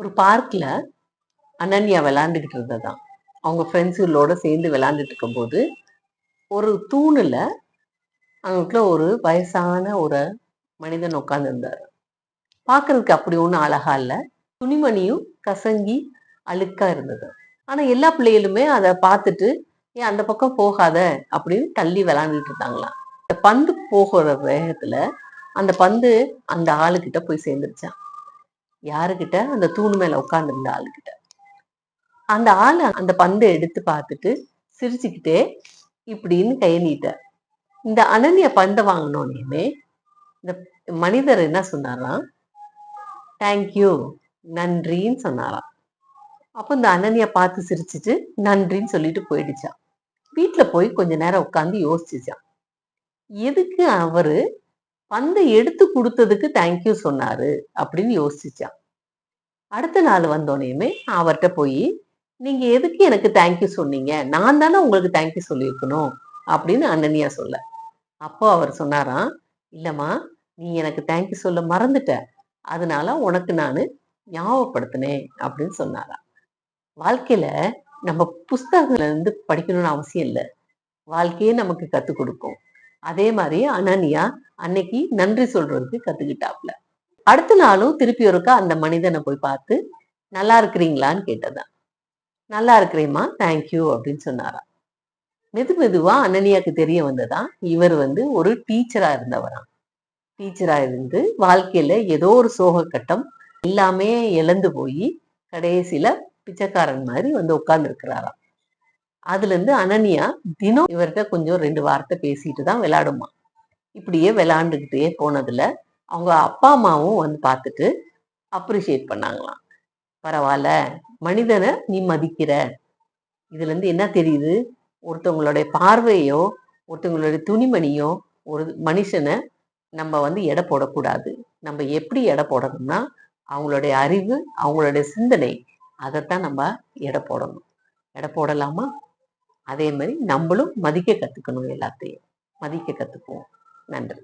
ஒரு பார்க்ல அனன்யா விளையாண்டுக்கிட்டு இருந்ததாம். அவங்க ஃப்ரெண்ட்ஸுகளோட சேர்ந்து விளையாண்டுட்டு இருக்கும்போது, ஒரு தூணுல அவங்களுக்குள்ள ஒரு வயசான ஒரு மனிதன் உட்கார்ந்திருந்தாரு. பார்க்கறதுக்கு அப்படி ஒண்ணும் அழகா இல்ல. துணிமணியும் கசங்கி அழுக்கா இருந்தது. ஆனா எல்லா பிள்ளைகளுமே அத பார்த்துட்டு, "ஏன் அந்த பக்கம் போகாத" அப்படின்னு தள்ளி விளையாண்டுட்டு இருந்தாங்களாம். அந்த பந்து போகிற வேகத்துல, அந்த பந்து அந்த ஆளுகிட்ட போய் சேர்ந்துருச்சாம். யாருகிட்ட? அந்த தூணு மேல உட்கார்ந்திருந்த ஆளுகிட்ட. அந்த ஆளு அந்த பந்தை எடுத்து பார்த்துட்டு சிரிச்சுக்கிட்டே இப்படின்னு கையை நீட்டார். இந்த அனன்யா பந்தை வாங்கினோடனே இந்த மனிதர் என்ன சொன்னாராம்? தேங்க்யூ, நன்றின்னு சொன்னாராம். அப்ப இந்த அனன்யா பார்த்து சிரிச்சுட்டு நன்றின்னு சொல்லிட்டு போயிடுச்சான். வீட்டுல போய் கொஞ்ச நேரம் உட்காந்து யோசிச்சுச்சான். எதுக்கு அவரு பந்தை எடுத்து கொடுத்ததுக்கு தேங்க்யூ சொன்னாரு அப்படின்னு யோசிச்சான். அடுத்த நாள் வந்தோடனேயுமே அவர்கிட்ட போய், நீங்க எதுக்கு எனக்கு தேங்க்யூ சொன்னீங்க? நான் தானே உங்களுக்கு தேங்க்யூ சொல்லியிருக்கணும் அப்படின்னு அனன்யா சொல்ல. அப்போ அவர் சொன்னாராம், இல்லம்மா, நீ எனக்கு தேங்க்யூ சொல்ல மறந்துட்ட. அதனால உனக்கு நானு ஞாபகப்படுத்தினேன் அப்படின்னு சொன்னாராம். வாழ்க்கையில நம்ம புஸ்தகங்கள்ல இருந்து படிக்கணும்னு அவசியம் இல்லை. வாழ்க்கையே நமக்கு கத்துக் கொடுக்கும். அதே மாதிரி அனன்யா அன்னைக்கு நன்றி சொல்றதுக்கு கத்துக்கிட்டாப்ல. அடுத்த நாளும் திருப்பி ஒருக்கா அந்த மனிதனை போய் பார்த்து, நல்லா இருக்கிறீங்களான்னு கேட்டதான். நல்லா இருக்கிறேம்மா, தேங்க்யூ அப்படின்னு சொன்னாராம். மெதுவா அனன்யாக்கு தெரிய வந்ததா, இவர் ஒரு டீச்சரா இருந்தவராம். டீச்சரா இருந்து வாழ்க்கையில ஏதோ ஒரு சோக கட்டம் எல்லாமே இழந்து போய் கடைசியில பிச்சைக்காரன் மாதிரி உட்கார்ந்து இருக்கிறாராம். அதுல இருந்து அனன்யா தினம் இவர்கிட்ட கொஞ்சம் 2 வார்த்தை பேசிட்டு தான் விளையாடுமா. இப்படியே விளையாண்டுகிட்டே போனதுல அவங்க அப்பா அம்மாவும் பார்த்துட்டு அப்ரிஷியேட் பண்ணாங்களாம். பரவாயில்ல, மனிதனை நீ மதிக்கிற. இதுல இருந்து என்ன தெரியுது? ஒருத்தவங்களுடைய பார்வையோ, ஒருத்தவங்களுடைய துணிமணியோ ஒரு மனுஷனை நம்ம எடை போடக்கூடாது. நம்ம எப்படி எடை போடணும்னா, அவங்களுடைய அறிவு, அவங்களுடைய சிந்தனை, அதைத்தான் நம்ம எடை போடணும். எடை போடலாமா? அதே மாதிரி நம்மளும் மதிக்க கத்துக்கணும். எல்லாத்தையும் மதிக்க கத்துக்குவோம். நன்றி.